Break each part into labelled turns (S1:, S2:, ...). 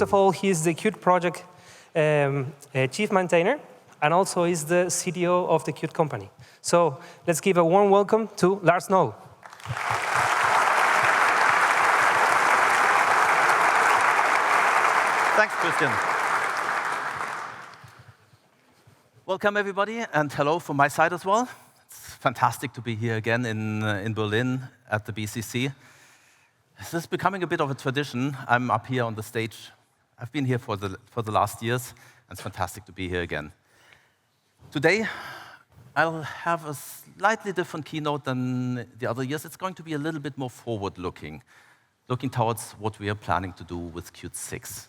S1: First of all, he's the Qt project Chief Maintainer, and also is the CTO of the Qt company. So let's give a warm welcome to Lars Knoll.
S2: Thanks, Christian. Welcome, everybody, and hello from my side as well. It's fantastic to be here again in Berlin at the BCC. This is becoming a bit of a tradition. I'm up here on the stage. I've been here for the last years, and it's fantastic to be here again. Today, I'll have a slightly different keynote than the other years. It's going to be a little bit more forward-looking, looking towards what we are planning to do with Qt 6.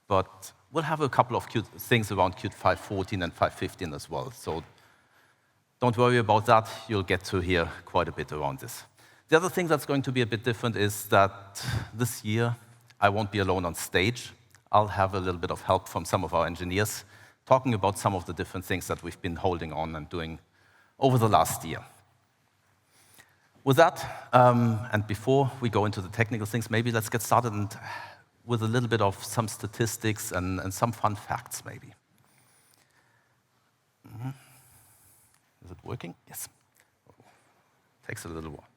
S2: But we'll have a couple of Qt things around Qt 5.14 and 5.15 as well. So don't worry about that. You'll get to hear quite a bit around this. The other thing that's going to be a bit different is that this year, I won't be alone on stage. I'll have a little bit of help from some of our engineers, talking about some of the different things that we've been holding on and doing over the last year. With that, and before we go into the technical things, maybe let's get started with a little bit of some statistics and some fun facts, maybe. Is it working? Yes. Takes a little while.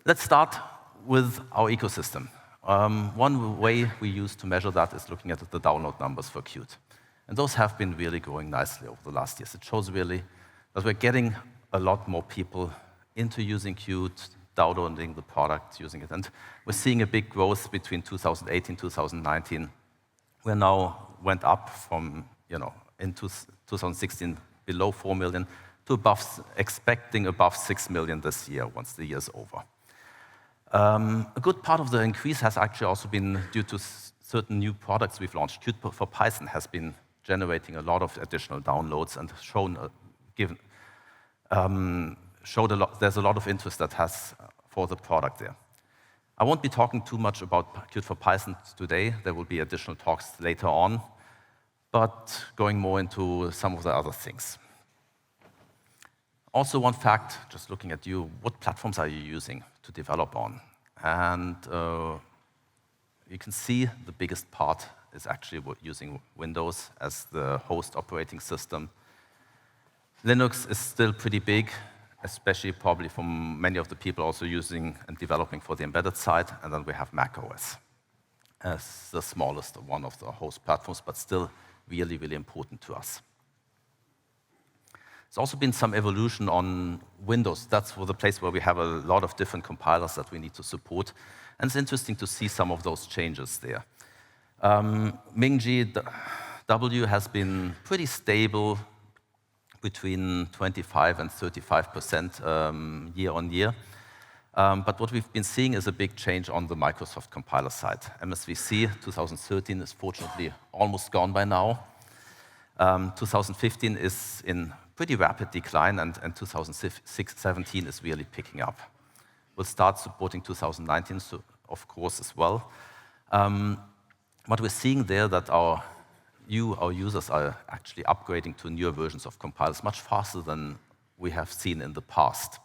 S2: Let's start with our ecosystem. One way we use to measure that is looking at the download numbers for Qt. And those have been really growing nicely over the last years. It shows really that we're getting a lot more people into using Qt, downloading the product, using it. And we're seeing a big growth between 2018 and 2019. We now went up from, in 2016, below 4 million to expecting above 6 million this year once the year's over. A good part of the increase has actually also been due to certain new products we've launched. Qt for Python has been generating a lot of additional downloads and there's a lot of interest that has for the product there. I won't be talking too much about Qt for Python today. There will be additional talks later on, but going more into some of the other things. Also, one fact, just looking at you, what platforms are you using to develop on? And you can see the biggest part is actually using Windows as the host operating system. Linux is still pretty big, especially probably from many of the people also using and developing for the embedded side. And then we have Mac OS as the smallest one of the host platforms, but still really, really important to us. There's also been some evolution on Windows. That's the place where we have a lot of different compilers that we need to support. And it's interesting to see some of those changes there. MingGW has been pretty stable between 25 and 35% year on year. But what we've been seeing is a big change on the Microsoft compiler side. MSVC 2013 is fortunately almost gone by now. 2015 is in pretty rapid decline, and 2017 is really picking up. We'll start supporting 2019, so of course, as well. But we're seeing there that our users are actually upgrading to newer versions of compilers much faster than we have seen in the past.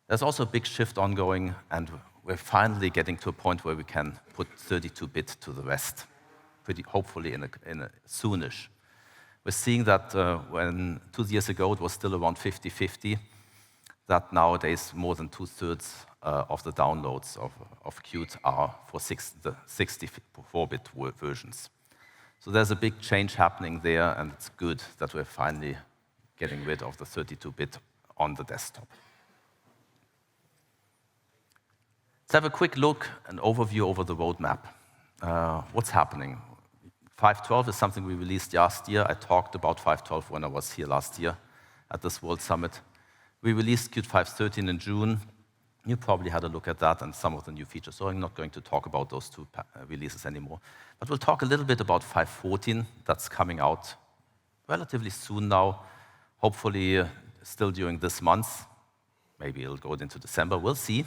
S2: There's also a big shift ongoing, and we're finally getting to a point where we can put 32-bit to the rest, hopefully in a soonish. We're seeing that when 2 years ago it was still around 50-50, that nowadays more than 2/3 of the downloads of Qt are for the 64-bit versions. So there's a big change happening there, and it's good that we're finally getting rid of the 32-bit on the desktop. Let's have a quick look, an overview over the roadmap. What's happening? 5.12 is something we released last year. I talked about 5.12 when I was here last year at this World Summit. We released Qt 5.13 in June. You probably had a look at that and some of the new features, so I'm not going to talk about those two releases anymore. But we'll talk a little bit about 5.14. That's coming out relatively soon now, hopefully still during this month. Maybe it'll go into December, we'll see.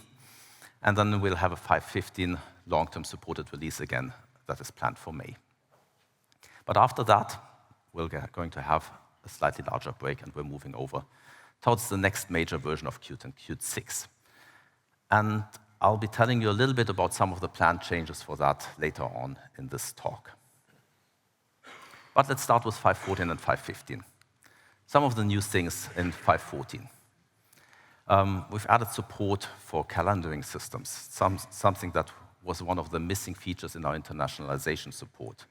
S2: And then we'll have a 5.15 long-term supported release again that is planned for May. But after that, we're going to have a slightly larger break, and we're moving over towards the next major version of Qt and Qt 6. And I'll be telling you a little bit about some of the planned changes for that later on in this talk. But let's start with 5.14 and 5.15. Some of the new things in 5.14. We've added support for calendaring systems, something that was one of the missing features in our internationalization support.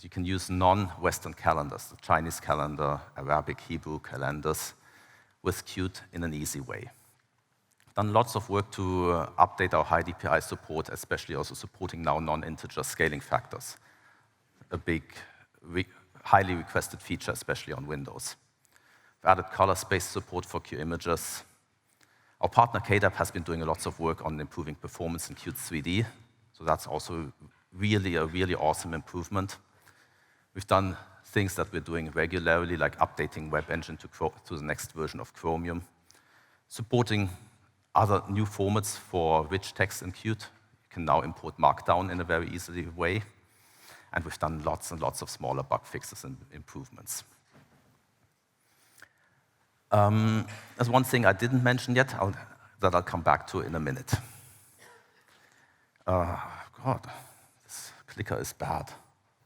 S2: You can use non-Western calendars, the Chinese calendar, Arabic, Hebrew calendars, with Qt in an easy way. Done lots of work to update our high DPI support, especially also supporting now non-integer scaling factors, a big, highly requested feature, especially on Windows. We've added color space support for Q images. Our partner KDAP has been doing lots of work on improving performance in Qt 3D, so that's also really a really awesome improvement. We've done things that we're doing regularly, like updating Web Engine to the next version of Chromium, supporting other new formats for rich text in Qt. You can now import Markdown in a very easy way, and we've done lots and lots of smaller bug fixes and improvements. There's one thing I didn't mention yet that I'll come back to in a minute. God, this clicker is bad.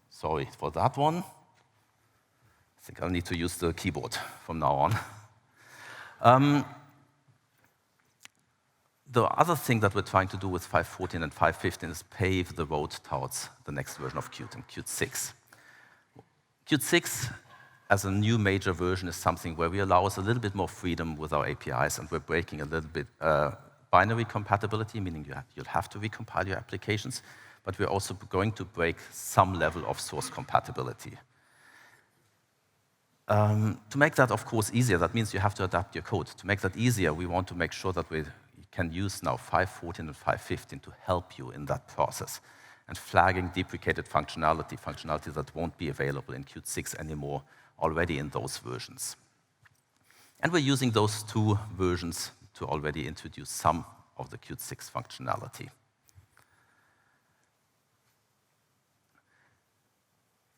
S2: Sorry for that one. I think I'll need to use the keyboard from now on. The other thing that we're trying to do with 5.14 and 5.15 is pave the road towards the next version of Qt, in Qt 6. Qt 6, as a new major version, is something where we allow us a little bit more freedom with our APIs, and we're breaking a little bit binary compatibility, meaning you'll have to recompile your applications, but we're also going to break some level of source compatibility. To make that, of course, easier, that means you have to adapt your code. To make that easier, we want to make sure that we can use now 5.14 and 5.15 to help you in that process, and flagging deprecated functionality that won't be available in Qt 6 anymore already in those versions. And we're using those two versions to already introduce some of the Qt 6 functionality.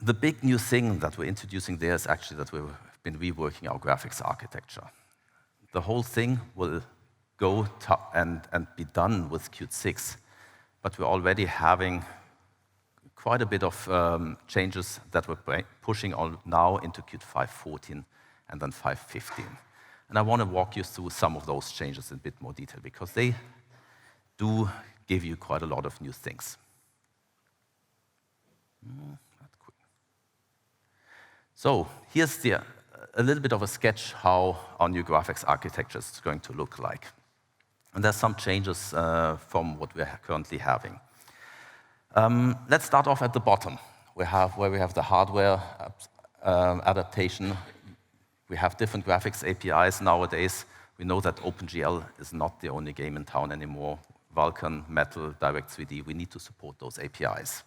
S2: The big new thing that we're introducing there is actually that we've been reworking our graphics architecture. The whole thing will go and be done with Qt 6, but we're already having quite a bit of changes that we're pushing on now into Qt 5.14 and then 5.15. And I want to walk you through some of those changes in a bit more detail, because they do give you quite a lot of new things. So here's a little bit of a sketch how our new graphics architecture is going to look like. And there's some changes from what we're currently having. Let's start off at the bottom, where we have the hardware adaptation. We have different graphics APIs nowadays. We know that OpenGL is not the only game in town anymore. Vulkan, Metal, Direct3D, we need to support those APIs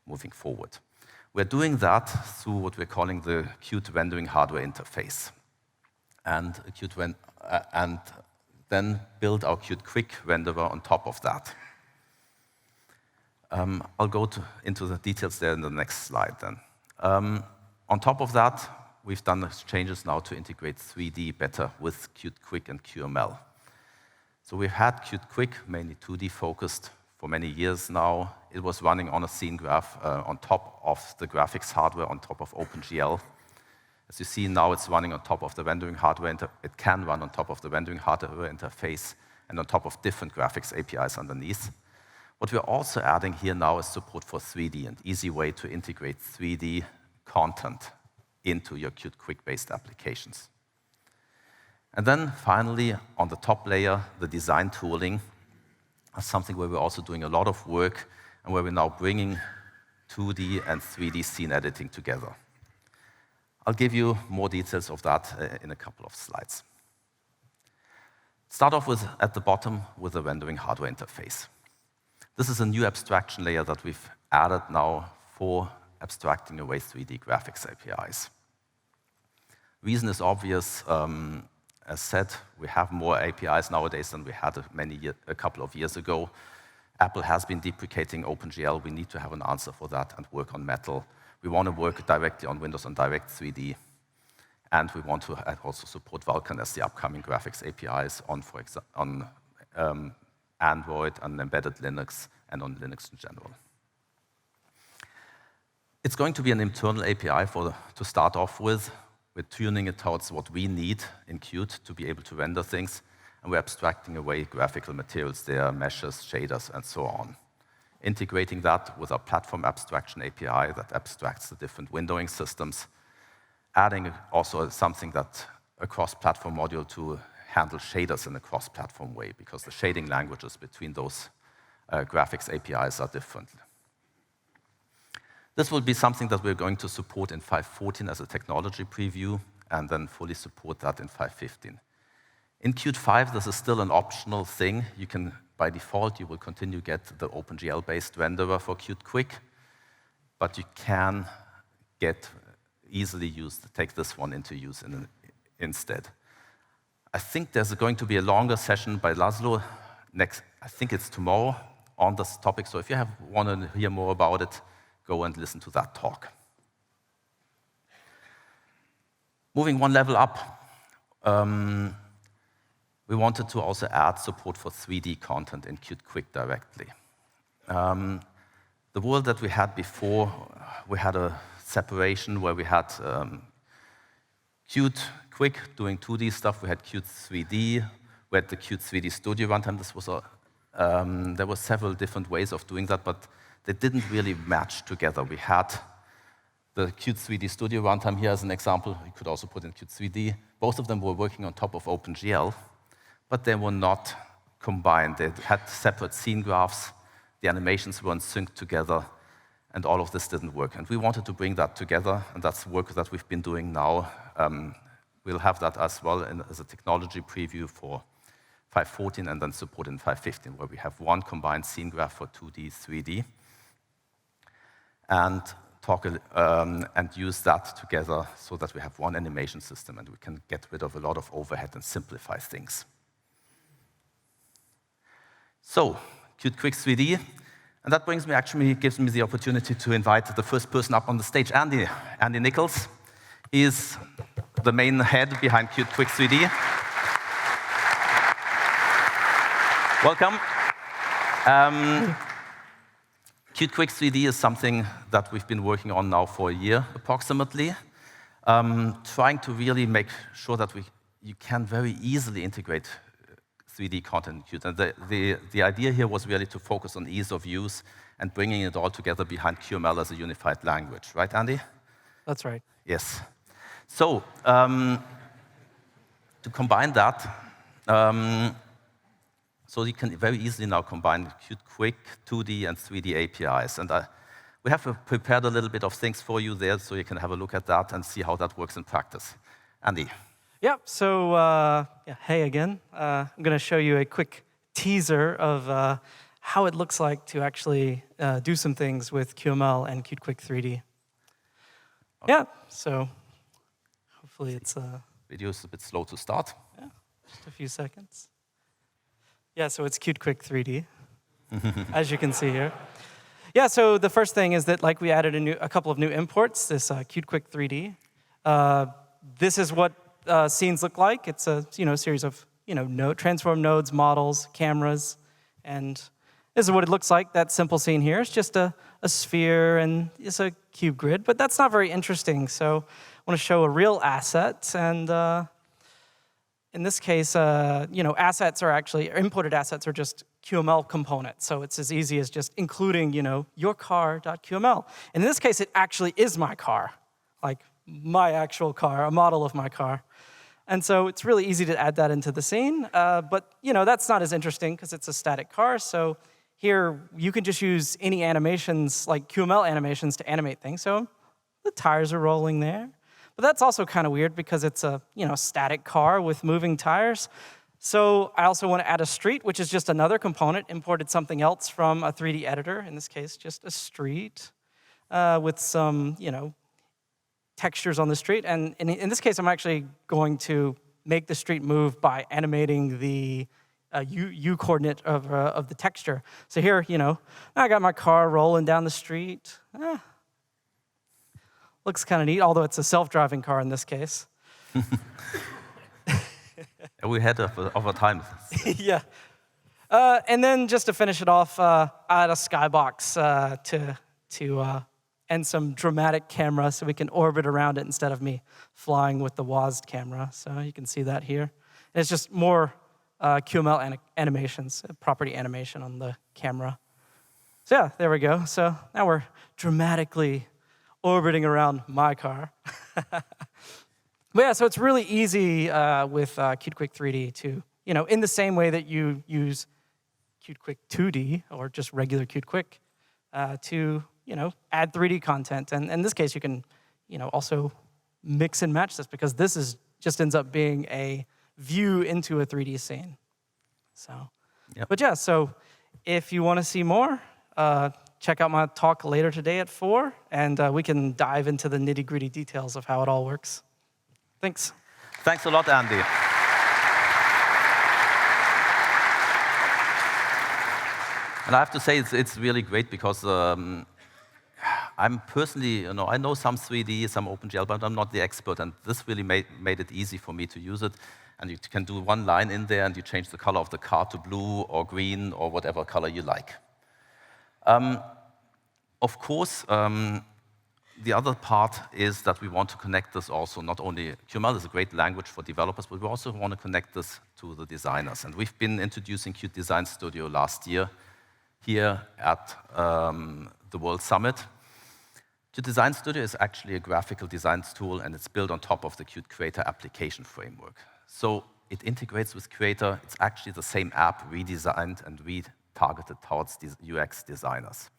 S2: moving forward. We're doing that through what we're calling the Qt rendering hardware interface. And then build our Qt Quick renderer on top of that. I'll go into the details there in the next slide then. On top of that, we've done changes now to integrate 3D better with Qt Quick and QML. So we've had Qt Quick, mainly 2D focused, for many years now. It was running on a scene graph on top of the graphics hardware, on top of OpenGL. As you see now, it's running on top of the rendering hardware. It can run on top of the rendering hardware interface and on top of different graphics APIs underneath. What we're also adding here now is support for 3D, an easy way to integrate 3D content into your Qt Quick-based applications. And then finally, on the top layer, the design tooling is something where we're also doing a lot of work and where we're now bringing 2D and 3D scene editing together. I'll give you more details of that in a couple of slides. Start off with, at the bottom, with the rendering hardware interface. This is a new abstraction layer that we've added now for abstracting away 3D graphics APIs. Reason is obvious. As said, we have more APIs nowadays than we had a couple of years ago. Apple has been deprecating OpenGL. We need to have an answer for that and work on Metal. We want to work directly on Windows on Direct3D. And we want to also support Vulkan as the upcoming graphics APIs on Android, on embedded Linux, and on Linux in general. It's going to be an internal API to start off with. We're tuning it towards what we need in Qt to be able to render things, and we're abstracting away graphical materials there, meshes, shaders, and so on. Integrating that with our platform abstraction API that abstracts the different windowing systems, adding also something that a cross-platform module to handle shaders in a cross-platform way, because the shading languages between those graphics APIs are different. This will be something that we're going to support in 5.14 as a technology preview, and then fully support that in 5.15. In Qt 5, this is still an optional thing. You can, by default, you will continue to get the OpenGL-based renderer for Qt Quick, but you can easily take this one into use instead. I think there's going to be a longer session by Laszlo next. I think it's tomorrow on this topic. So if you want to hear more about it, go and listen to that talk. Moving one level up, we wanted to also add support for 3D content in Qt Quick directly. The world that we had before, we had a separation where we had Qt Quick doing 2D stuff. We had Qt 3D. We had the Qt 3D Studio runtime. There were several different ways of doing that, but they didn't really match together. We had the Qt 3D Studio runtime here as an example. You could also put in Qt 3D. Both of them were working on top of OpenGL, but they were not combined. They had separate scene graphs. The animations weren't synced together, and all of this didn't work. And we wanted to bring that together, and that's work that we've been doing now. We'll have that as well as a technology preview for 5.14 and then support in 5.15, where we have one combined scene graph for 2D, 3D, and use that together so that we have one animation system and we can get rid of a lot of overhead and simplify things. So, Qt Quick 3D, and that gives me the opportunity to invite the first person up on the stage, Andy Nichols. He is the main head behind Qt Quick 3D. Welcome. Qt Quick 3D is something that we've been working on now for a year, approximately, trying to really make sure that you can very easily integrate 3D content in Qt. And the idea here was really to focus on ease of use and bringing it all together behind QML as a unified language. Right, Andy?
S1: That's right.
S2: Yes. So, to combine that, so you can very easily now combine Qt Quick, 2D, and 3D APIs. And we have prepared a little bit of things for you there, so you can have a look at that and see how that works in practice. Andy.
S3: Yeah, so hey again. I'm going to show you a quick teaser of how it looks like to actually do some things with QML and Qt Quick 3D. Okay. Yeah, so hopefully it's...
S2: Video is a bit slow to start.
S3: Yeah, just a few seconds. Yeah, so it's Qt Quick 3D, as you can see here. Yeah, so the first thing is that we added a couple of new imports, this Qt Quick 3D. This is what scenes look like. It's a series of transform nodes, models, cameras, and this is what it looks like. That simple scene here is just a sphere and it's a cube grid, but that's not very interesting. So I want to show a real asset, and in this case, assets are actually, imported assets are just QML components. So it's as easy as just including, your car.qml. And in this case, it actually is my car, like my actual car, a model of my car. And so it's really easy to add that into the scene. But, that's not as interesting because it's a static car. So here, you can just use any animations, like QML animations, to animate things. So the tires are rolling there. But that's also kind of weird because it's a static car with moving tires. So I also want to add a street, which is just another component, imported something else from a 3D editor, in this case, just a street with some, textures on the street. And in this case, I'm actually going to make the street move by animating the U-coordinate of the texture. So here, I got my car rolling down the street. Looks kind of neat, although it's a self-driving car in this case.
S2: We had over time.
S3: Yeah. And then just to finish it off, I had a skybox and some dramatic camera so we can orbit around it instead of me flying with the WASD camera. So you can see that here. And it's just more QML animations, property animation on the camera. So yeah, there we go. So now we're dramatically orbiting around my car. But yeah, so it's really easy with QtQuick 3D to, in the same way that you use QtQuick 2D or just regular QtQuick to, add 3D content. And in this case, you can, also mix and match this because this just ends up being a view into a 3D scene. So, yep. But yeah, so if you want to see more, check out my talk later today at 4, and we can dive into the nitty-gritty details of how it all works. Thanks.
S2: Thanks a lot, Andy. And I have to say, it's really great because I'm personally, I know some 3D, some OpenGL, but I'm not the expert, and this really made it easy for me to use it. And you can do one line in there, and you change the color of the car to blue or green or whatever color you like. Of course, the other part is that we want to connect this also, not only QML is a great language for developers, but we also want to connect this to the designers. And we've been introducing Qt Design Studio last year here at the World Summit. Qt Design Studio is actually a graphical design tool, and it's built on top of the Qt Creator application framework. So it integrates with Creator. It's actually the same app redesigned and retargeted towards these UX designers.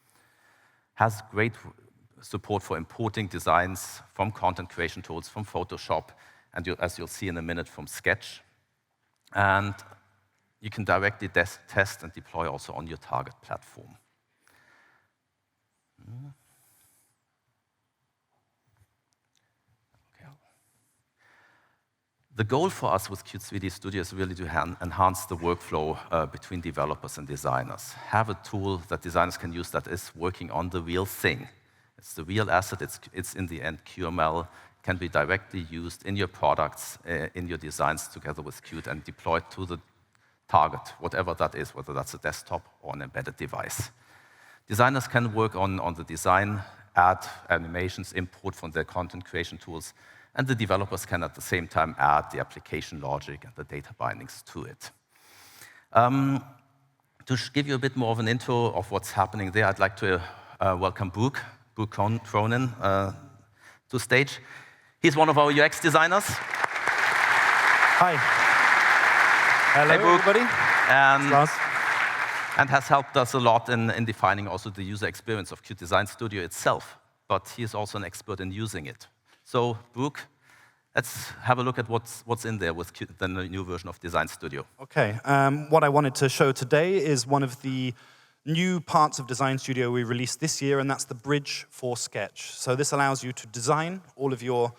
S2: Has great support for importing designs from content creation tools, from Photoshop, and as you'll see in a minute, from Sketch. And you can directly test and deploy also on your target platform. The goal for us with Qt 3D Studio is really to enhance the workflow between developers and designers. Have a tool that designers can use that is working on the real thing. It's the real asset. It's in the end QML. Can be directly used in your products, in your designs together with Qt and deployed to the target, whatever that is, whether that's a desktop or an embedded device. Designers can work on the design, add animations, import from their content creation tools, and the developers can at the same time add the application logic and the data bindings to it. To give you a bit more of an intro of what's happening there, I'd like to welcome Brooke Cronin to stage. He's one of our UX designers.
S4: Hi. Hello,
S2: hey, Brooke.
S4: everybody.
S2: And has helped us a lot in defining also the user experience of Qt Design Studio itself. But he is also an expert in using it. So, Brooke, let's have a look at what's in there with the new version of Design Studio.
S4: OK. What I wanted to show today is one of the new parts of Design Studio we released this year, and that's the bridge for Sketch. So this allows you to design all of your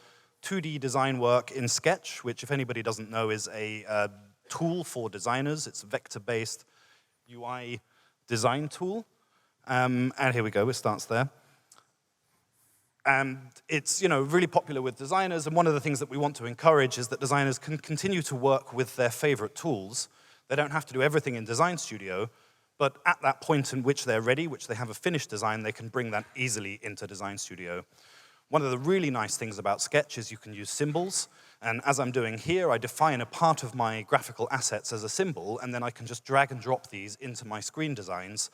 S4: 2D design work in Sketch, which, if anybody doesn't know, is a tool for designers. It's a vector-based UI design tool. And here we go. It starts there. And it's really popular with designers. And one of the things that we want to encourage is that designers can continue to work with their favorite tools. They don't have to do everything in Design Studio. But at that point in which they're ready, which they have a finished design, they can bring that easily into Design Studio. One of the really nice things about Sketch is you can use symbols. And as I'm doing here, I define a part of my graphical assets as a symbol, and then I can just drag and drop these into my screen designs.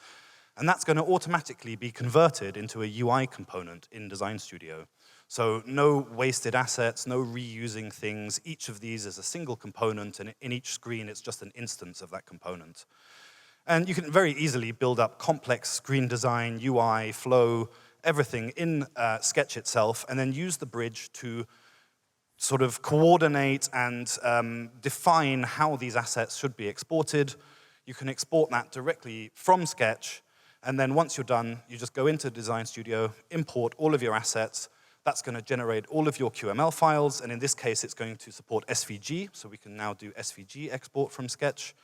S4: And that's going to automatically be converted into a UI component in Design Studio. So no wasted assets, no reusing things. Each of these is a single component, and in each screen, it's just an instance of that component. And you can very easily build up complex screen design, UI, flow, everything in Sketch itself, and then use the bridge to sort of coordinate and define how these assets should be exported. You can export that directly from Sketch, and then once you're done, you just go into Design Studio, import all of your assets. That's going to generate all of your QML files, and in this case, it's going to support SVG, so we can now do SVG export from Sketch.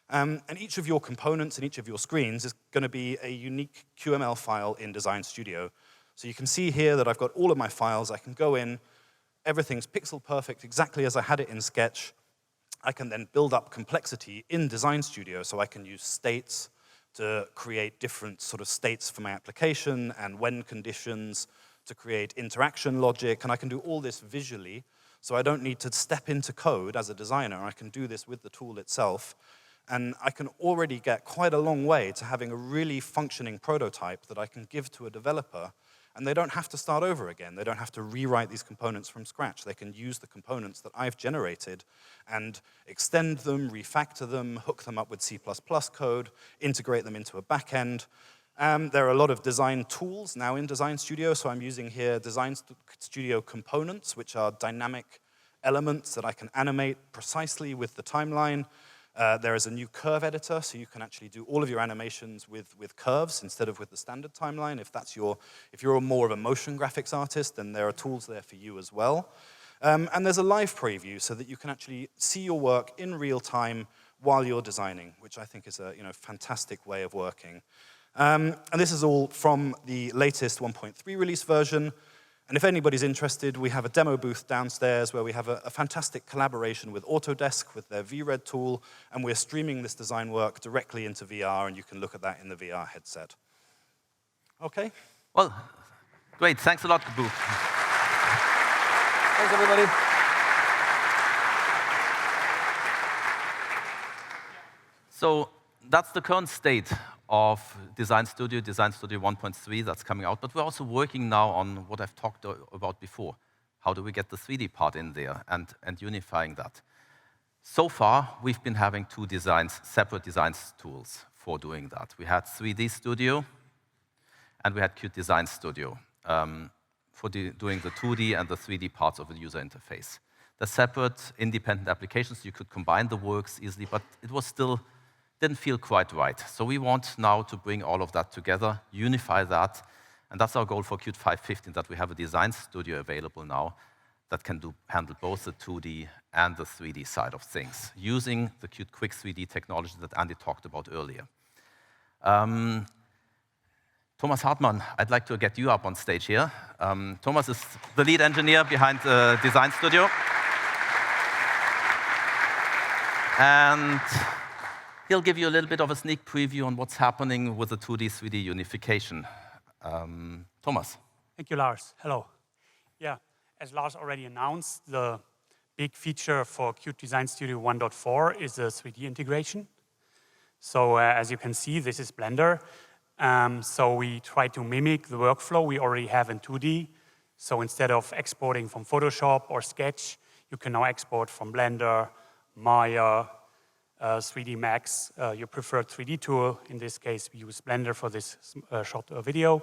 S4: And each of your components and each of your screens is going to be a unique QML file in Design Studio. So you can see here that I've got all of my files. I can go in. Everything's pixel perfect, exactly as I had it in Sketch. I can then build up complexity in Design Studio, so I can use states to create different sort of states for my application and when conditions, to create interaction logic, and I can do all this visually, so I don't need to step into code as a designer. I can do this with the tool itself, and I can already get quite a long way to having a really functioning prototype that I can give to a developer, and they don't have to start over again. They don't have to rewrite these components from scratch. They can use the components that I've generated and extend them, refactor them, hook them up with C++ code, integrate them into a backend. There are a lot of design tools now in Design Studio, so I'm using here Design Studio components, which are dynamic elements that I can animate precisely with the timeline. There is a new curve editor, so you can actually do all of your animations with curves instead of with the standard timeline. If you're more of a motion graphics artist, then there are tools there for you as well. And there's a live preview so that you can actually see your work in real time while you're designing, which I think is a fantastic way of working. And this is all from the latest 1.3 release version. And if anybody's interested, we have a demo booth downstairs where we have a fantastic collaboration with Autodesk with their VRED tool, and we're streaming this design work directly into VR, and you can look at that in the VR headset. Okay?
S2: Well, great. Thanks a lot, Boo.
S1: Thanks, everybody.
S2: So that's the current state of Design Studio 1.3 that's coming out. But we're also working now on what I've talked about before. How do we get the 3D part in there and unifying that? So far, we've been having two separate design tools for doing that. We had 3D Studio, and we had Qt Design Studio for doing the 2D and the 3D parts of the user interface. They're separate, independent applications. You could combine the works easily, but it was still didn't feel quite right. So we want now to bring all of that together, unify that, and that's our goal for Qt 5.15, that we have a design studio available now that can handle both the 2D and the 3D side of things, using the Qt Quick 3D technology that Andy talked about earlier. Thomas Hartmann, I'd like to get you up on stage here. Thomas is the lead engineer behind the Design Studio. And he'll give you a little bit of a sneak preview on what's happening with the 2D, 3D unification. Thomas.
S5: Thank you, Lars. Hello. Yeah, as Lars already announced, the big feature for Qt Design Studio 1.4 is the 3D integration. So as you can see, this is Blender. So we try to mimic the workflow we already have in 2D. So instead of exporting from Photoshop or Sketch, you can now export from Blender, Maya, 3D Max, your preferred 3D tool. In this case, we use Blender for this short video.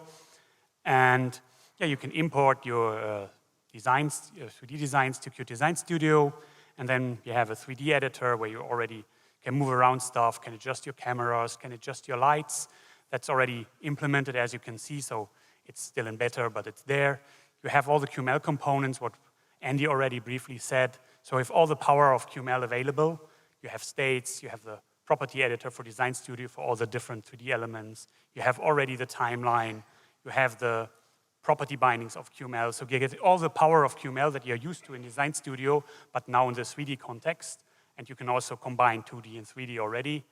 S5: And yeah, you can import your designs, 3D designs to Qt Design Studio. And then you have a 3D editor where you already can move around stuff, can adjust your cameras, can adjust your lights. That's already implemented, as you can see. So it's still in beta, but it's there. You have all the QML components, what Andy already briefly said. So with all the power of QML available, you have states, you have the property editor for Design Studio for all the different 3D elements. You have already the timeline. You have the property bindings of QML. So you get all the power of QML that you're used to in Design Studio, but now in the 3D context. And you can also combine 2D and 3D already.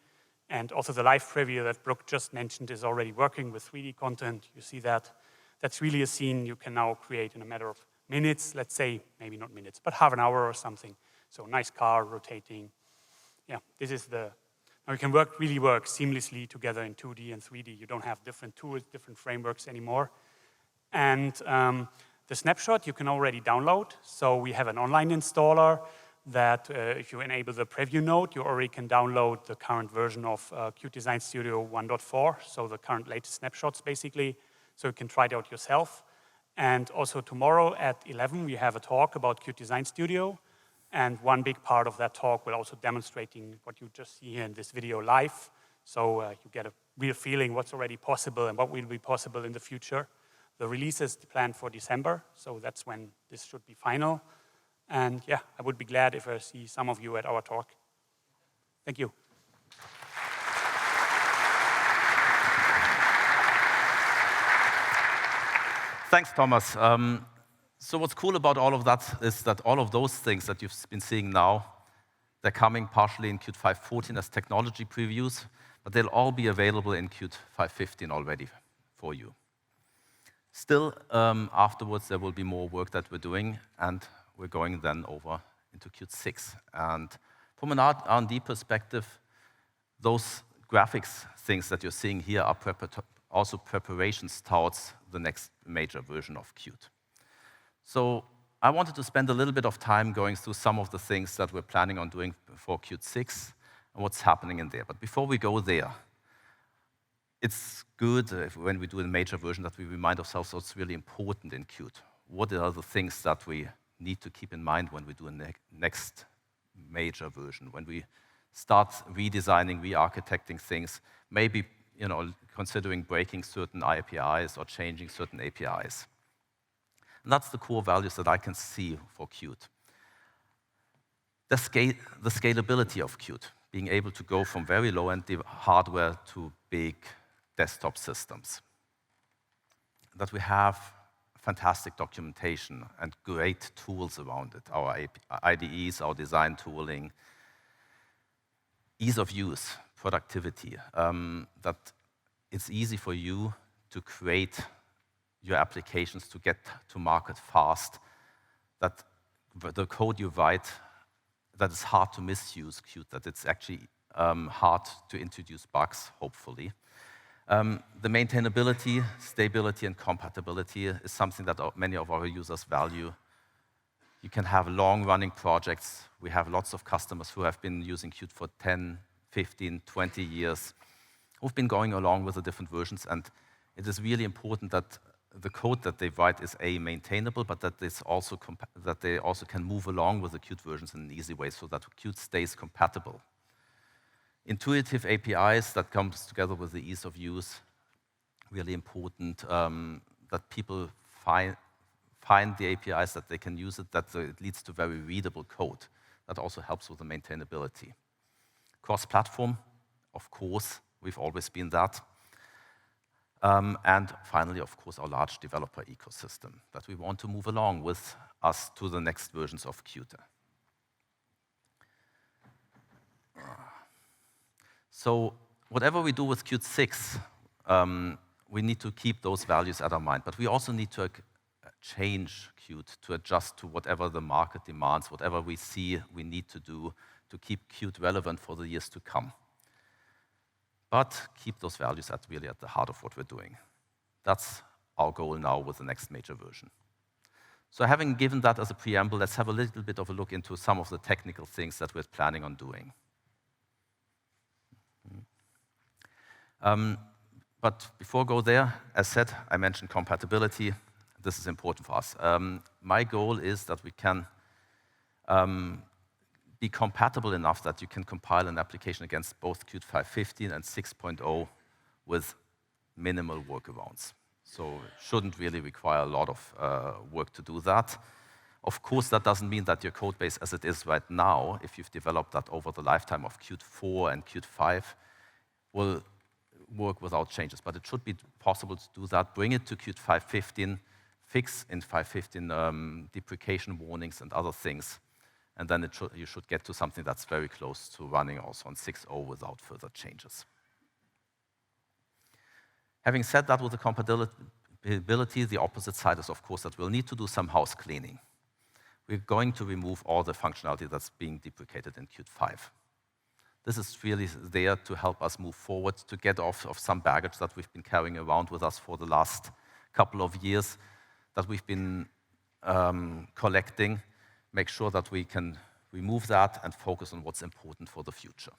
S5: And also the live preview that Brooke just mentioned is already working with 3D content. You see that. That's really a scene you can now create in a matter of minutes, let's say, maybe not minutes, but half an hour or something. So nice car rotating. Yeah, this is now you can really work seamlessly together in 2D and 3D. You don't have different tools, different frameworks anymore. And the snapshot you can already download. So we have an online installer that if you enable the preview node, you already can download the current version of Qt Design Studio 1.4, so the current latest snapshots basically, so you can try it out yourself. And also tomorrow at 11, we have a talk about Qt Design Studio. And one big part of that talk will also demonstrating what you just see here in this video live. So you get a real feeling what's already possible and what will be possible in the future. The release is planned for December, so that's when this should be final. And yeah, I would be glad if I see some of you at our talk. Thank you.
S2: Thanks, Thomas. So what's cool about all of that is that all of those things that you've been seeing now They're coming partially in Qt 5.14 as technology previews, but they'll all be available in Qt 5.15 already for you. Still, afterwards, there will be more work that we're doing, and we're going then over into Qt 6. And from an R&D perspective, those graphics things that you're seeing here are also preparations towards the next major version of Qt. So I wanted to spend a little bit of time going through some of the things that we're planning on doing for Qt 6 and what's happening in there. But before we go there, it's good when we do a major version that we remind ourselves what's really important in Qt. What are the things that we need to keep in mind when we do a next major version, when we start redesigning, re-architecting things, maybe considering breaking certain APIs or changing certain APIs. And that's the core values that I can see for Qt. The scalability of Qt, being able to go from very low-end hardware to big desktop systems. That we have fantastic documentation and great tools around it, our IDEs, our design tooling, ease of use, productivity, that it's easy for you to create your applications to get to market fast, that the code you write, that it's hard to misuse Qt, that it's actually hard to introduce bugs, hopefully. The maintainability, stability, and compatibility is something that many of our users value. You can have long-running projects. We have lots of customers who have been using Qt for 10, 15, 20 years, who've been going along with the different versions, and it is really important that the code that they write is maintainable, but that they also can move along with the Qt versions in an easy way so that Qt stays compatible. Intuitive APIs that comes together with the ease of use, really important that people find the APIs that they can use it, that it leads to very readable code. That also helps with the maintainability. Cross-platform, of course, we've always been that. And finally, of course, our large developer ecosystem that we want to move along with us to the next versions of Qt. So whatever we do with Qt 6, we need to keep those values at our mind. But we also need to change Qt to adjust to whatever the market demands, whatever we see we need to do to keep Qt relevant for the years to come. But keep those values really at the heart of what we're doing. That's our goal now with the next major version. So having given that as a preamble, let's have a little bit of a look into some of the technical things that we're planning on doing. But before I go there, as said, I mentioned compatibility. This is important for us. My goal is that we can be compatible enough that you can compile an application against both Qt 5.15 and 6.0 with minimal workarounds. So it shouldn't really require a lot of work to do that. Of course, that doesn't mean that your code base as it is right now, if you've developed that over the lifetime of Qt 4 and Qt 5, will work without changes. But it should be possible to do that. Bring it to Qt 5.15, fix in 5.15 deprecation warnings and other things. And then you should get to something that's very close to running also on 6.0 without further changes. Having said that, with the compatibility, the opposite side is, of course, that we'll need to do some house cleaning. We're going to remove all the functionality that's being deprecated in Qt 5. This is really there to help us move forward, to get off of some baggage that we've been carrying around with us for the last couple of years, that we've been collecting, make sure that we can remove that and focus on what's important for the future.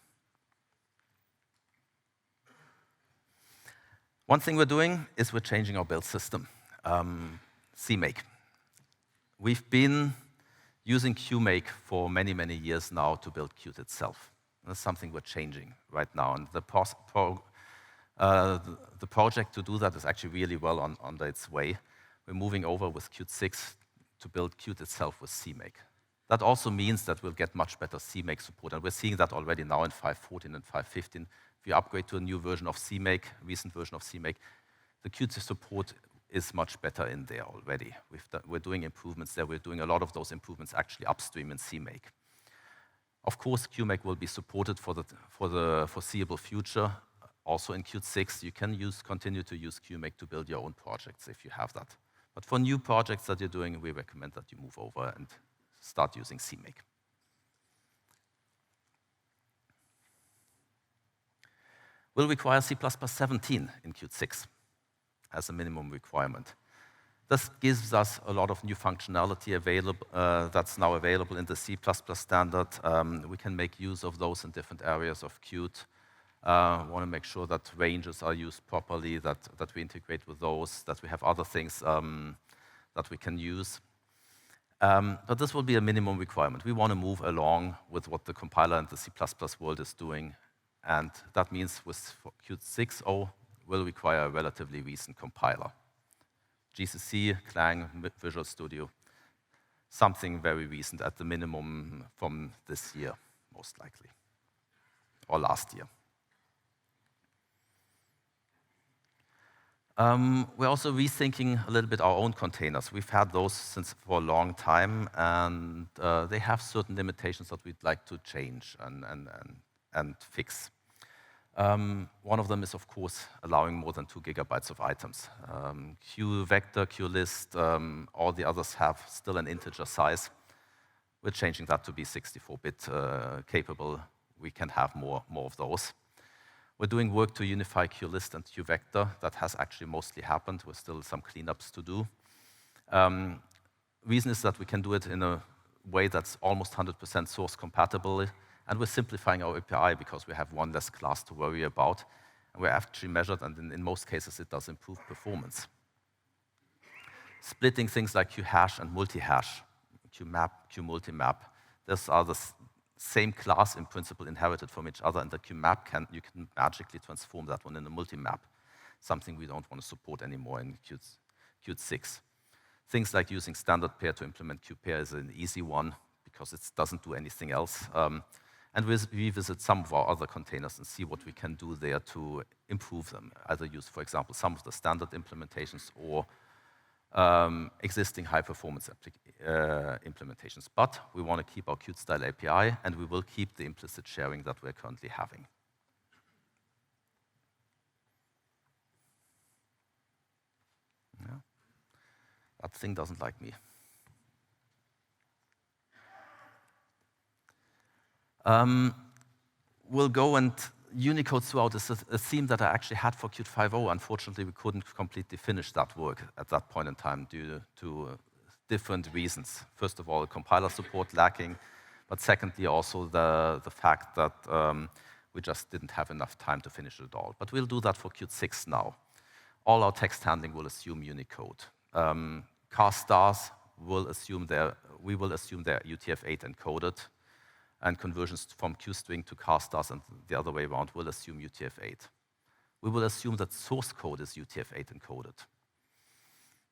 S2: One thing we're doing is we're changing our build system, CMake. We've been using QMake for many, many years now to build Qt itself. That's something we're changing right now. And the project to do that is actually really well on its way. We're moving over with Qt 6 to build Qt itself with CMake. That also means that we'll get much better CMake support. And we're seeing that already now in 5.14 and 5.15. If you upgrade to a new version of CMake, recent version of CMake, the Qt support is much better in there already. We're doing improvements there. We're doing a lot of those improvements actually upstream in CMake. Of course, QMake will be supported for the foreseeable future. Also in Qt 6, you can continue to use QMake to build your own projects if you have that. But for new projects that you're doing, we recommend that you move over and start using CMake. Will require C++ 17 in Qt 6 as a minimum requirement. This gives us a lot of new functionality available that's now available in the C++ standard. We can make use of those in different areas of Qt. We want to make sure that ranges are used properly, that we integrate with those, that we have other things that we can use. But this will be a minimum requirement. We want to move along with what the compiler and the C++ world is doing. And that means with Qt 6.0 will require a relatively recent compiler. GCC, Clang, Visual Studio, something very recent at the minimum from this year, most likely, or last year. We're also rethinking a little bit our own containers. We've had those for a long time, and they have certain limitations that we'd like to change and fix. One of them is, of course, allowing more than 2 gigabytes of items. QVector, QList, all the others have still an integer size. We're changing that to be 64-bit capable. We can have more of those. We're doing work to unify QList and QVector. That has actually mostly happened. With still some cleanups to do. Reason is that we can do it in a way that's almost 100% source compatible. And we're simplifying our API because we have one less class to worry about. And we're actually measured, and in most cases, it does improve performance. Splitting things like QHash and multi-hash, QMap, QMultimap, those are the same class in principle inherited from each other, and the QMap you can magically transform that one in a multimap, something we don't want to support anymore in Qt 6. Things like using standard pair to implement QPair is an easy one because it doesn't do anything else. And we'll revisit some of our other containers and see what we can do there to improve them. Either use, for example, some of the standard implementations or existing high-performance implementations. But we want to keep our Qt-style API, and we will keep the implicit sharing that we're currently having. Yeah. That thing doesn't like me. We'll go and Unicode throughout is a theme that I actually had for Qt 5.0. Unfortunately, we couldn't completely finish that work at that point in time due to different reasons. First of all, compiler support lacking, but secondly, also the fact that we just didn't have enough time to finish it all. But we'll do that for Qt 6 now. All our text handling will assume Unicode. Car stars will assume we will assume they're UTF-8 encoded. And conversions from QString to car stars and the other way around will assume UTF-8. We will assume that source code is UTF-8 encoded.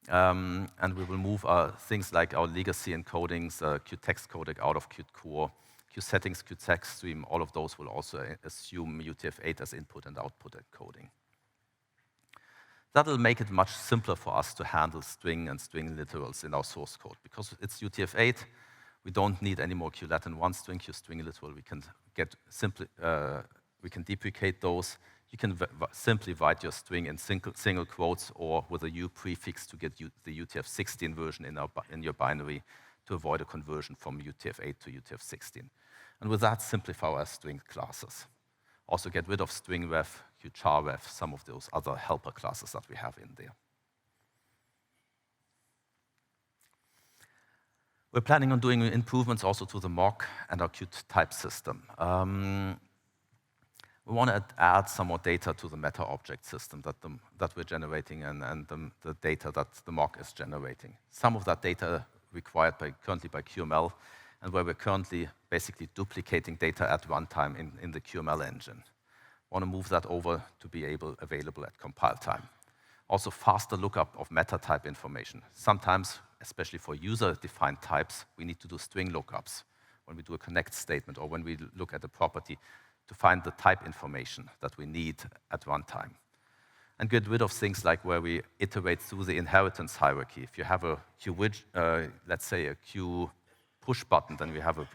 S2: And we will move things like our legacy encodings, Qtext codec out of Qt core, Qsettings, Qtextstream, all of those will also assume UTF-8 as input and output encoding. That'll make it much simpler for us to handle string and string literals in our source code. Because it's UTF-8, we don't need any more QLatin1 string, QString literal. We can deprecate those. You can simply write your string in single quotes or with a U prefix to get the UTF-16 version in your binary to avoid a conversion from UTF-8 to UTF-16. And with that, simplify our string classes. Also get rid of stringRef, qcharref, some of those other helper classes that we have in there. We're planning on doing improvements also to the mock and our Qt type system. We want to add some more data to the meta object system that we're generating and the data that the mock is generating. Some of that data required currently by QML, and where we're currently basically duplicating data at runtime in the QML engine. Want to move that over to be available at compile time. Also faster lookup of meta type information. Sometimes, especially for user-defined types, we need to do string lookups when we do a connect statement or when we look at a property to find the type information that we need at runtime. And get rid of things like where we iterate through the inheritance hierarchy. If you have a Q let's say a Q push button, then we have a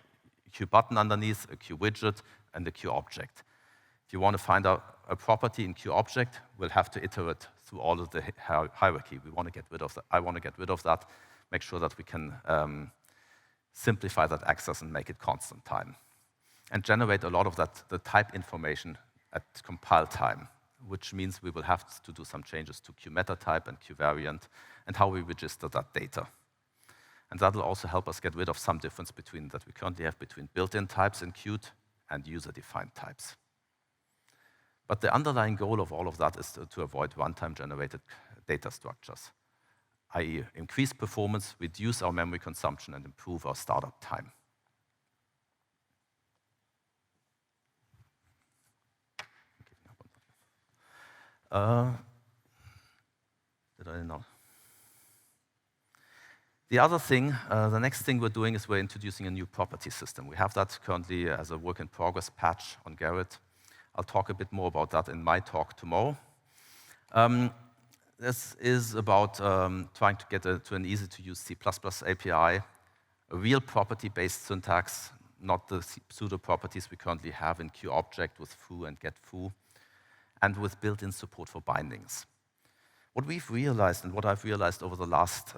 S2: QButton underneath, a QWidget, and a QObject. If you want to find out a property in QObject, we'll have to iterate through all of the hierarchy. We want to get rid of that. I want to get rid of that, make sure that we can simplify that access and make it constant time. And generate a lot of that, the type information at compile time, which means we will have to do some changes to QMetatype and QVariant and how we register that data. And that will also help us get rid of some difference that we currently have between built-in types in Qt and user-defined types. But the underlying goal of all of that is to avoid runtime-generated data structures, i.e. increase performance, reduce our memory consumption, and improve our startup time. Did I know? The other thing, the next thing we're doing is we're introducing a new property system. We have that currently as a work-in-progress patch on Gerrit. I'll talk a bit more about that in my talk tomorrow. This is about trying to get to an easy-to-use C++ API, a real property-based syntax, not the pseudo properties we currently have in QObject with foo and getFoo, and with built-in support for bindings. What we've realized, and what I've realized over the last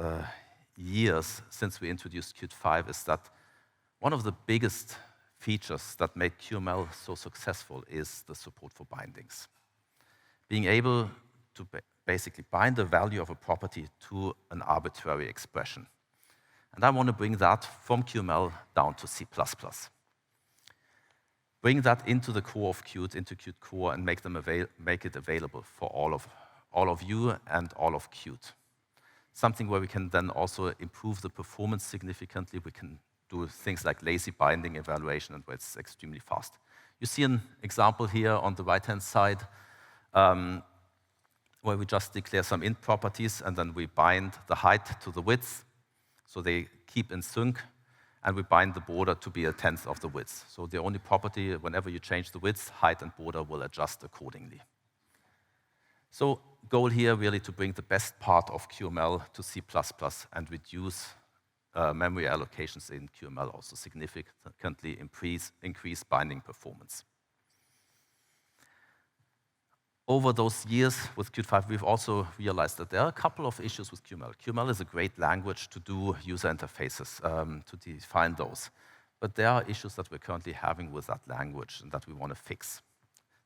S2: years since we introduced Qt 5, is that one of the biggest features that make QML so successful is the support for bindings. Being able to basically bind the value of a property to an arbitrary expression. And I want to bring that from QML down to C++. Bring that into the core of Qt, into Qt core, and make it available for all of you and all of Qt. Something where we can then also improve the performance significantly. We can do things like lazy binding evaluation, and where it's extremely fast. You see an example here on the right-hand side, where we just declare some int properties, and then we bind the height to the width, so they keep in sync, and we bind the border to be 1/10 of the width. So the only property, whenever you change the width, height and border will adjust accordingly. So goal here really to bring the best part of QML to C++ and reduce memory allocations in QML, also significantly increase binding performance. Over those years with Qt 5, we've also realized that there are a couple of issues with QML. QML is a great language to do user interfaces, to define those. But there are issues that we're currently having with that language and that we want to fix.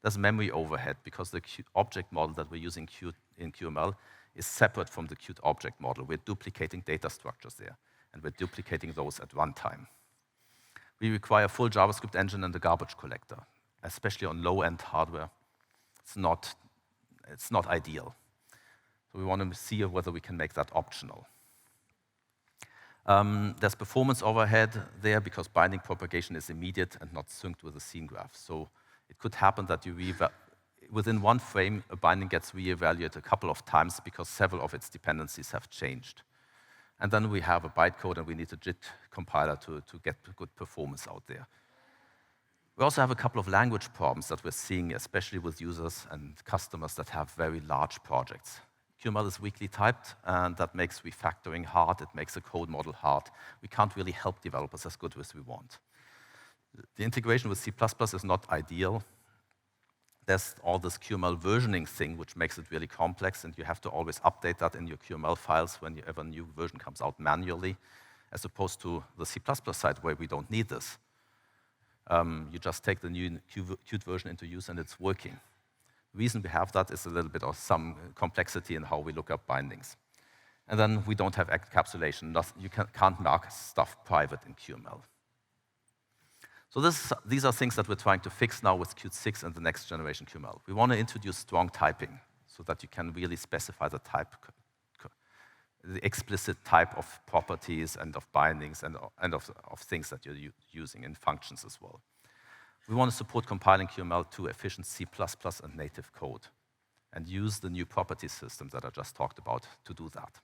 S2: There's memory overhead, because the Qt object model that we're using in QML is separate from the Qt object model. We're duplicating data structures there, and we're duplicating those at runtime. We require a full JavaScript engine and a garbage collector, especially on low-end hardware. It's not ideal. So we want to see whether we can make that optional. There's performance overhead there because binding propagation is immediate and not synced with the scene graph. So it could happen that within one frame, a binding gets reevaluated a couple of times because several of its dependencies have changed. And then we have a bytecode, and we need a JIT compiler to get good performance out there. We also have a couple of language problems that we're seeing, especially with users and customers that have very large projects. QML is weakly typed, and that makes refactoring hard. It makes the code model hard. We can't really help developers as good as we want. The integration with C++ is not ideal. There's all this QML versioning thing, which makes it really complex, and you have to always update that in your QML files whenever a new version comes out manually, as opposed to the C++ side, where we don't need this. You just take the new Qt version into use, and it's working. The reason we have that is a little bit of some complexity in how we look up bindings. And then we don't have encapsulation. You can't mark stuff private in QML. So these are things that we're trying to fix now with Qt 6 and the next generation QML. We want to introduce strong typing so that you can really specify the type, the explicit type of properties and of bindings and of things that you're using in functions as well. We want to support compiling QML to efficient C++ and native code, and use the new property systems that I just talked about to do that.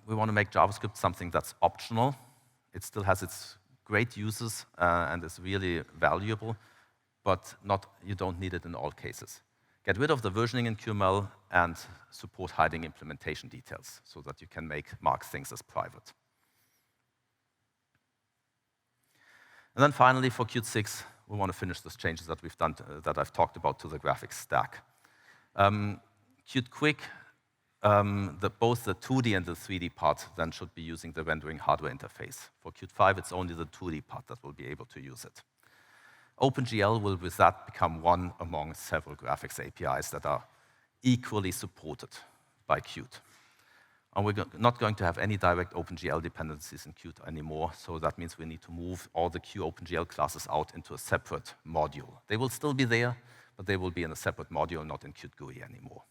S2: We want to make JavaScript something that's optional. It still has its great uses and is really valuable, but you don't need it in all cases. Get rid of the versioning in QML and support hiding implementation details so that you can mark things as private. And then finally, for Qt 6, we want to finish the changes that we've done, that I've talked about to the graphics stack. Qt Quick, both the 2D and the 3D part then should be using the rendering hardware interface. For Qt 5, it's only the 2D part that will be able to use it. OpenGL will, with that, become one among several graphics APIs that are equally supported by Qt. And we're not going to have any direct OpenGL dependencies in Qt anymore, so that means we need to move all the QOpenGL classes out into a separate module. They will still be there, but they will be in a separate module, not in Qt GUI anymore.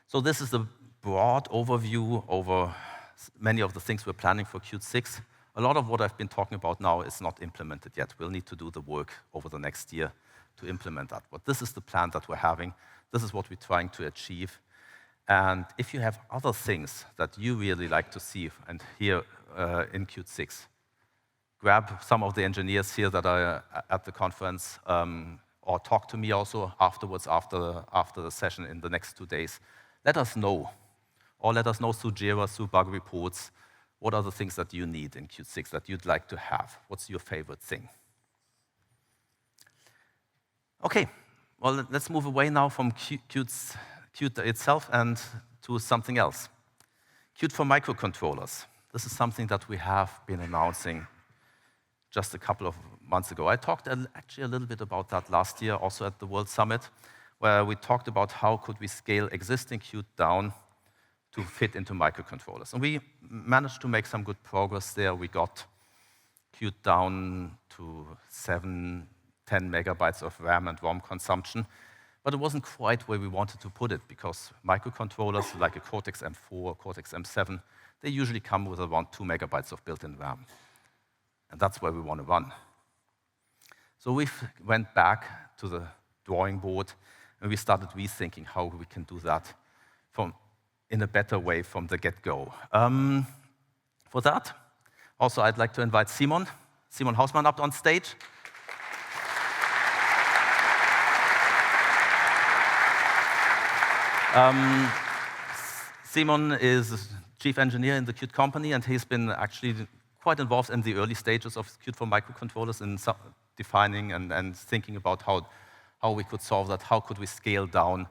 S2: So this is the broad overview over many of the things we're planning for Qt 6. A lot of what I've been talking about now is not implemented yet. We'll need to do the work over the next year to implement that. But this is the plan that we're having. This is what we're trying to achieve. And if you have other things that you really like to see and hear in Qt 6, grab some of the engineers here that are at the conference, or talk to me also afterwards, after the session in the next 2 days. Let us know, or let us know through Jira, through bug reports, what are the things that you need in Qt 6 that you'd like to have? What's your favorite thing? Okay, well, let's move away now from Qt itself and to something else. Qt for microcontrollers. This is something that we have been announcing just a couple of months ago. I talked actually a little bit about that last year, also at the World Summit, where we talked about how could we scale existing Qt down to fit into microcontrollers. And we managed to make some good progress there. We got Qt down to 10 megabytes of RAM and ROM consumption, but it wasn't quite where we wanted to put it, because microcontrollers like a Cortex M4, Cortex M7, they usually come with around 2 megabytes of built-in RAM. And that's where we want to run. So we went back to the drawing board, and we started rethinking how we can do that in a better way from the get-go. For that, also I'd like to invite Simon Hausmann up on stage. Simon is chief engineer in the Qt company, and he's been actually quite involved in the early stages of Qt for microcontrollers in defining and thinking about how we could solve that, how could we scale down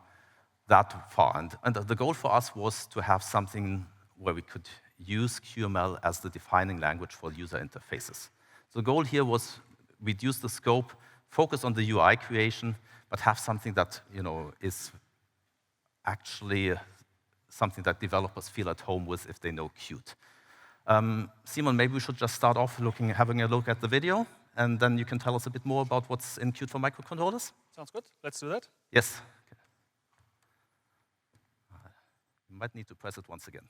S2: that far. And the goal for us was to have something where we could use QML as the defining language for user interfaces. So the goal here was reduce the scope, focus on the UI creation, but have something that is actually something that developers feel at home with if they know Qt. Simon, maybe we should just start off having a look at the video, and then you can tell us a bit more about what's in Qt for microcontrollers.
S6: Sounds good. Let's do that.
S2: Yes. Okay. You might need to press it once again.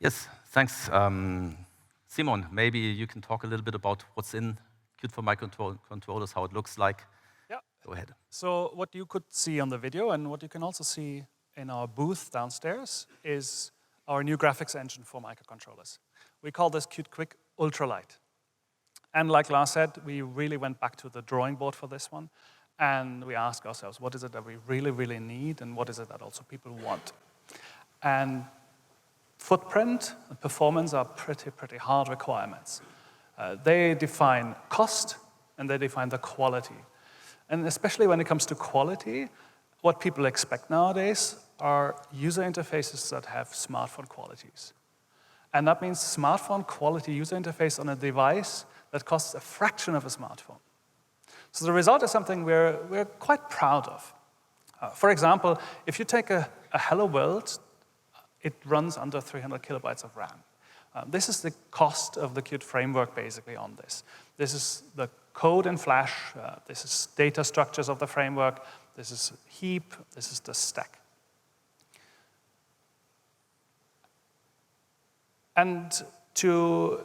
S2: Yes, thanks. Simon, maybe you can talk a little bit about what's in Qt for microcontrollers, how it looks like.
S6: Yeah.
S2: Go ahead.
S6: So what you could see on the video, and what you can also see in our booth downstairs, is our new graphics engine for microcontrollers. We call this Qt Quick Ultralight. And like Lars said, we really went back to the drawing board for this one, and we asked ourselves, what is it that we really, really need, and what is it that also people want? And footprint and performance are pretty hard requirements. They define cost, and they define the quality. And especially when it comes to quality, what people expect nowadays are user interfaces that have smartphone qualities. And that means smartphone quality user interface on a device that costs a fraction of a smartphone. So the result is something we're quite proud of. For example, if you take a Hello World, it runs under 300 kilobytes of RAM. This is the cost of the Qt framework basically on this. This is the code in Flash, this is data structures of the framework, this is heap, this is the stack. And to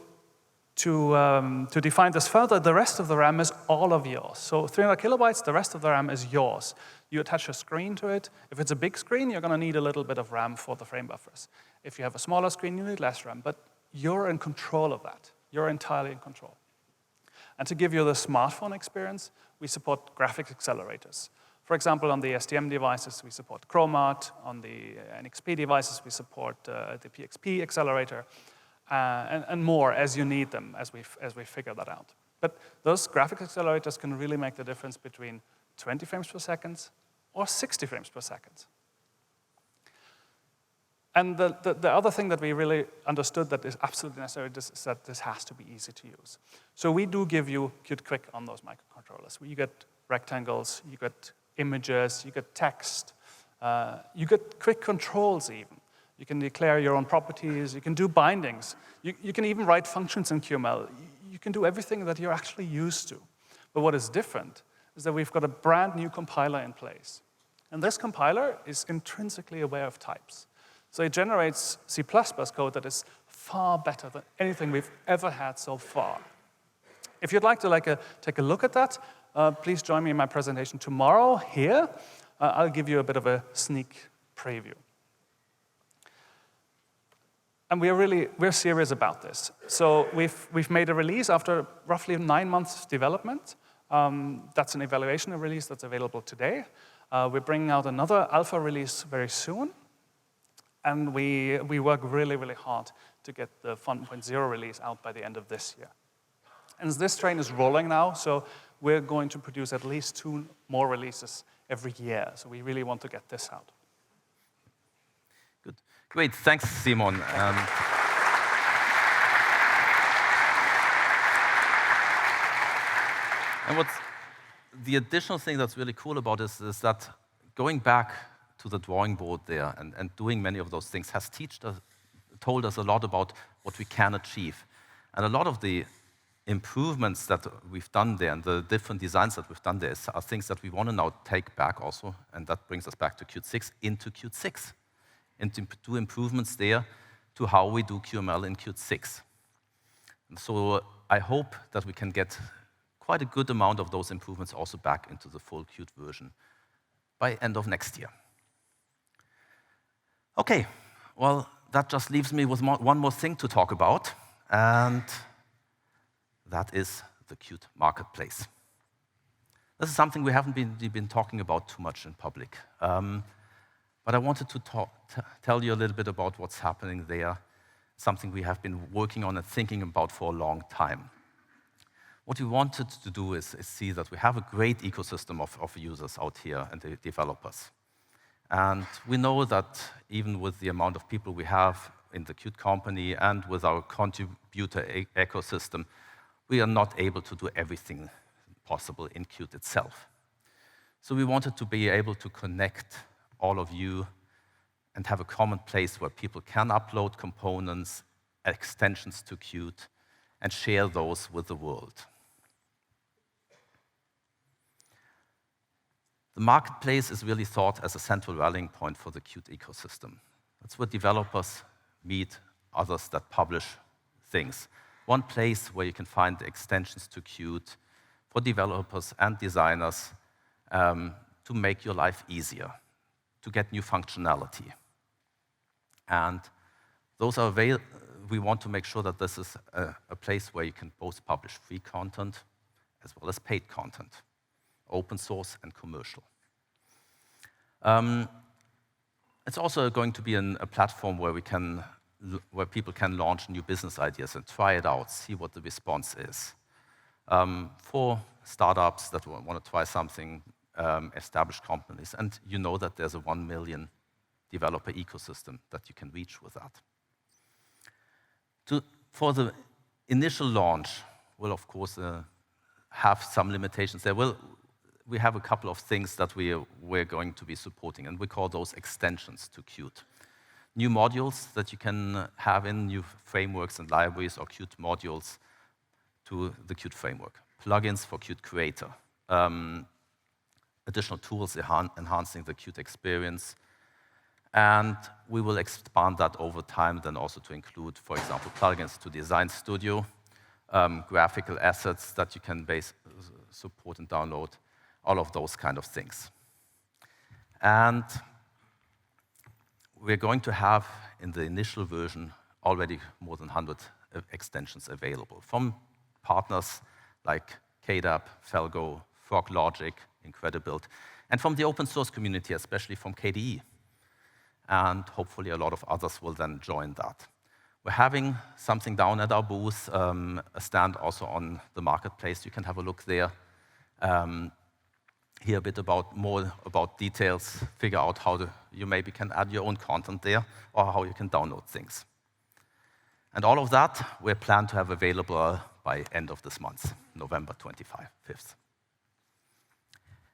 S6: define this further, the rest of the RAM is all of yours. So 300 kilobytes, the rest of the RAM is yours. You attach a screen to it. If it's a big screen, you're going to need a little bit of RAM for the frame buffers. If you have a smaller screen, you need less RAM. But you're in control of that. You're entirely in control. And to give you the smartphone experience, we support graphics accelerators. For example, on the STM devices, we support Chromat. On the NXP devices, we support the PXP accelerator. And more as you need them, as we figure that out. But those graphics accelerators can really make the difference between 20 frames per second or 60 frames per second. And the other thing that we really understood that is absolutely necessary is that this has to be easy to use. So we do give you Qt Quick on those microcontrollers. You get rectangles, you get images, you get text, you get quick controls even. You can declare your own properties, you can do bindings, you can even write functions in QML. You can do everything that you're actually used to. But what is different is that we've got a brand new compiler in place. And this compiler is intrinsically aware of types. So it generates C++ code that is far better than anything we've ever had so far. If you'd like to take a look at that, please join me in my presentation tomorrow here. I'll give you a bit of a sneak preview. And we're serious about this. So we've made a release after roughly 9 months development. That's an evaluation release that's available today. We're bringing out another alpha release very soon. And we work really, really hard to get the 1.0 release out by the end of this year. And this train is rolling now, so we're going to produce at least 2 more releases every year. So we really want to get this out.
S2: Good. Great, thanks, Simon. And what's the additional thing that's really cool about this is that going back to the drawing board there and doing many of those things has told us a lot about what we can achieve. And a lot of the improvements that we've done there and the different designs that we've done there are things that we want to now take back also, and that brings us back to Qt 6 into Qt 6. And to do improvements there to how we do QML in Qt 6. And so I hope that we can get quite a good amount of those improvements also back into the full Qt version by end of next year. Okay, well, that just leaves me with one more thing to talk about, and that is the Qt Marketplace. This is something we haven't been talking about too much in public. But I wanted to tell you a little bit about what's happening there, something we have been working on and thinking about for a long time. What we wanted to do is see that we have a great ecosystem of users out here and the developers. And we know that even with the amount of people we have in the Qt company and with our contributor ecosystem, we are not able to do everything possible in Qt itself. So we wanted to be able to connect all of you and have a common place where people can upload components, extensions to Qt, and share those with the world. The marketplace is really thought as a central rallying point for the Qt ecosystem. That's where developers meet others that publish things. One place where you can find extensions to Qt for developers and designers to make your life easier, to get new functionality. And those are we want to make sure that this is a place where you can both publish free content as well as paid content, open source and commercial. It's also going to be a platform where people can launch new business ideas and try it out, see what the response is. For startups that want to try something, established companies. And you know that there's a 1 million developer ecosystem that you can reach with that. For the initial launch, we'll of course have some limitations there. We have a couple of things that we're going to be supporting, and we call those extensions to Qt. New modules that you can have in new frameworks and libraries, or Qt modules to the Qt framework. Plugins for Qt Creator. Additional tools enhancing the Qt experience. And we will expand that over time then also to include, for example, plugins to Design Studio, graphical assets that you can support and download, all of those kind of things. And we're going to have, in the initial version, already more than 100 extensions available from partners like KDAP, Felgo, FrogLogic, Incredibuild, and from the open source community, especially from KDE. And hopefully a lot of others will then join that. We're having something down at our booth, a stand also on the marketplace. You can have a look there. Hear a bit more about details, figure out how you maybe can add your own content there, or how you can download things. And all of that we plan to have available by end of this month, November 5th.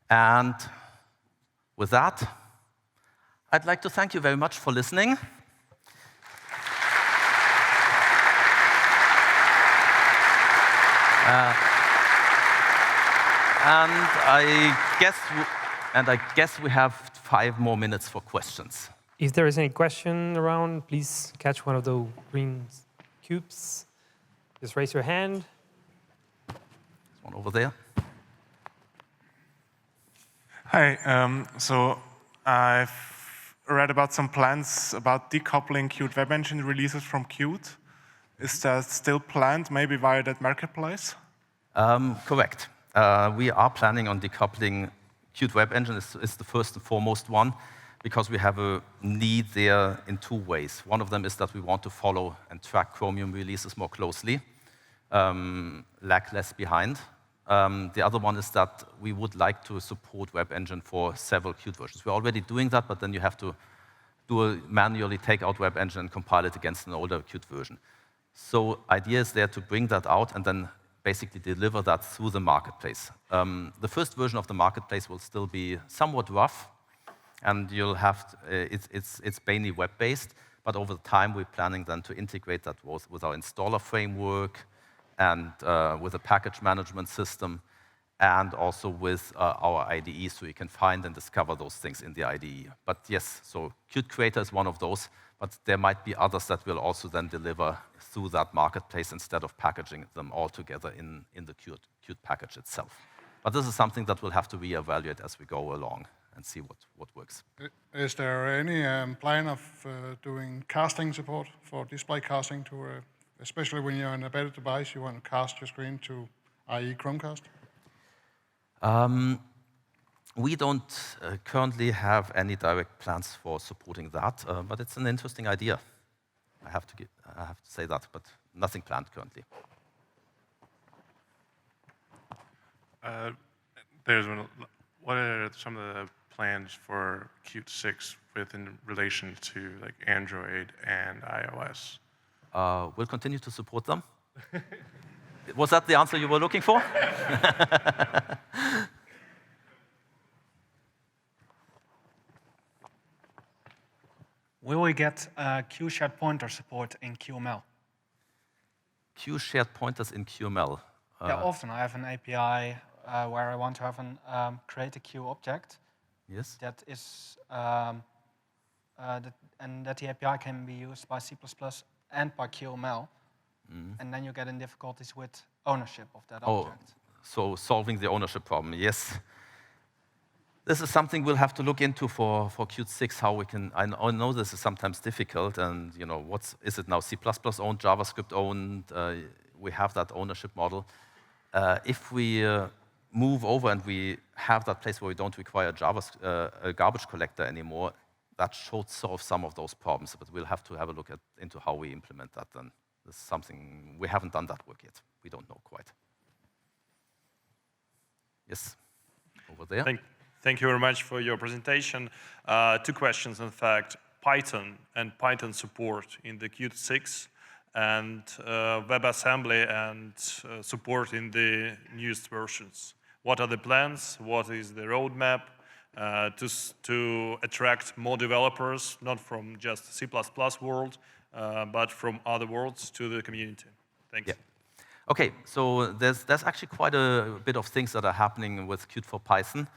S2: And with that, I'd like to thank you very much for listening. And I guess we have 5 more minutes for questions.
S1: If there is any question around, please catch one of the green cubes. Just raise your hand.
S2: There's one over there.
S7: Hi. So I've read about some plans about decoupling Qt Web Engine releases from Qt. Is that still planned, maybe via that marketplace?
S2: Correct. We are planning on decoupling. Qt Web Engine is the first and foremost one, because we have a need there in 2 ways. One of them is that we want to follow and track Chromium releases more closely, lag less behind. The other one is that we would like to support Web Engine for several Qt versions. We're already doing that, but then you have to manually take out Web Engine and compile it against an older Qt version. So idea is there to bring that out and then basically deliver that through the marketplace. The first version of the marketplace will still be somewhat rough, and you'll have it's mainly web-based, but over time we're planning then to integrate that both with our installer framework and with a package management system, and also with our IDE, so you can find and discover those things in the IDE. But yes, so Qt Creator is one of those, but there might be others that will also then deliver through that marketplace instead of packaging them all together in the Qt package itself. But this is something that we'll have to reevaluate as we go along and see what works.
S8: Is there any plan of doing casting support for display casting, especially when you're on an embedded device, you want to cast your screen to, i.e. Chromecast?
S2: We don't currently have any direct plans for supporting that, but it's an interesting idea. I have to say that, but nothing planned currently.
S9: What are some of the plans for Qt 6 in relation to like Android and iOS?
S2: We'll continue to support them. Was that the answer you were looking for?
S10: Will we get Q shared pointer support in QML?
S2: Q shared pointers in QML.
S10: Yeah, often I have an API where I want to have create a Q object.
S2: Yes.
S10: That is, and that the API can be used by C++ and by QML, and then you get in difficulties with ownership of that object.
S2: So solving the ownership problem, yes. This is something we'll have to look into for Qt 6, how we can, I know this is sometimes difficult, and you know, is it now C++ owned, JavaScript owned? We have that ownership model. If we move over and we have that place where we don't require a garbage collector anymore, that should solve some of those problems, but we'll have to have a look into how we implement that then. This is something, we haven't done that work yet. We don't know quite. Yes, over there.
S11: Thank you very much for your presentation. 2 questions, in fact. Python and Python support in the Qt 6 and WebAssembly and support in the newest versions. What are the plans? What is the roadmap to attract more developers, not from just C++ world, but from other worlds to the community? Thanks.
S2: Yeah. Okay, so there's actually quite a bit of things that are happening with Qt for Python.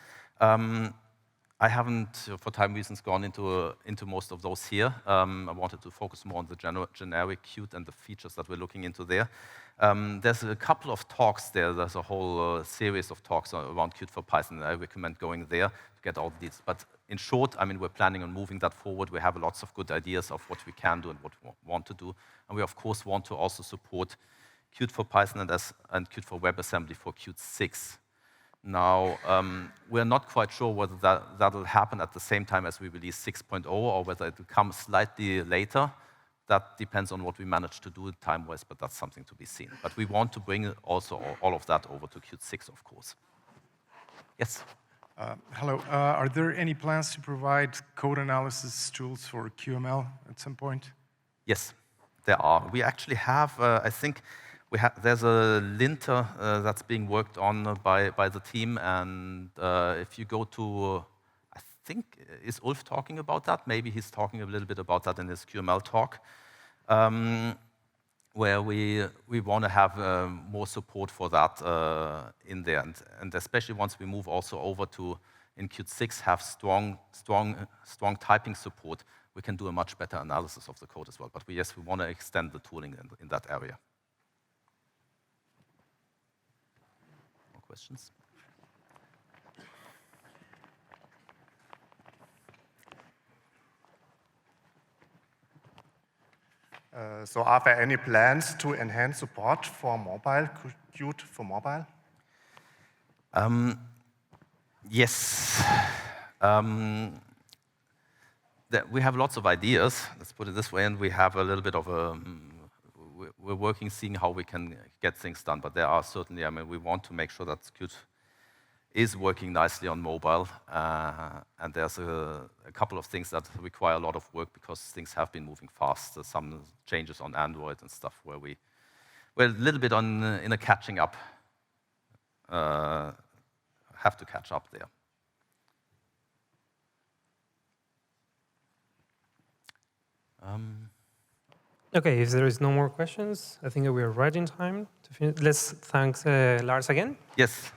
S2: I haven't, for time reasons, gone into most of those here. I wanted to focus more on the generic Qt and the features that we're looking into there. There's a couple of talks there. There's a whole series of talks around Qt for Python. I recommend going there to get all these. But in short, I mean, we're planning on moving that forward. We have lots of good ideas of what we can do and what we want to do. And we, of course, want to also support Qt for Python and Qt for WebAssembly for Qt 6. Now, we're not quite sure whether that will happen at the same time as we release 6.0 or whether it will come slightly later. That depends on what we manage to do time-wise, but that's something to be seen. But we want to bring also all of that over to Qt 6, of course. Yes?
S12: Hello. Are there any plans to provide code analysis tools for QML at some point?
S2: Yes, there are. We actually have, I think, there's a linter that's being worked on by the team, and if you go to, I think, is Ulf talking about that? Maybe he's talking a little bit about that in his QML talk, where we want to have more support for that in there, and especially once we move also over to, in Qt 6, have strong typing support, we can do a much better analysis of the code as well. But yes, we want to extend the tooling in that area. Questions?
S13: So are there any plans to enhance support for mobile, Qt for mobile?
S2: Yes. We have lots of ideas, let's put it this way, and we have a little bit of a we're working, seeing how we can get things done, but there are certainly, I mean, we want to make sure that Qt is working nicely on mobile, and there's a couple of things that require a lot of work because things have been moving fast. There's some changes on Android and stuff where we're a little bit in a catching up, have to catch up there.
S1: Okay, if there is no more questions, I think we are right in time to finish. Let's thank Lars again.
S2: Yes.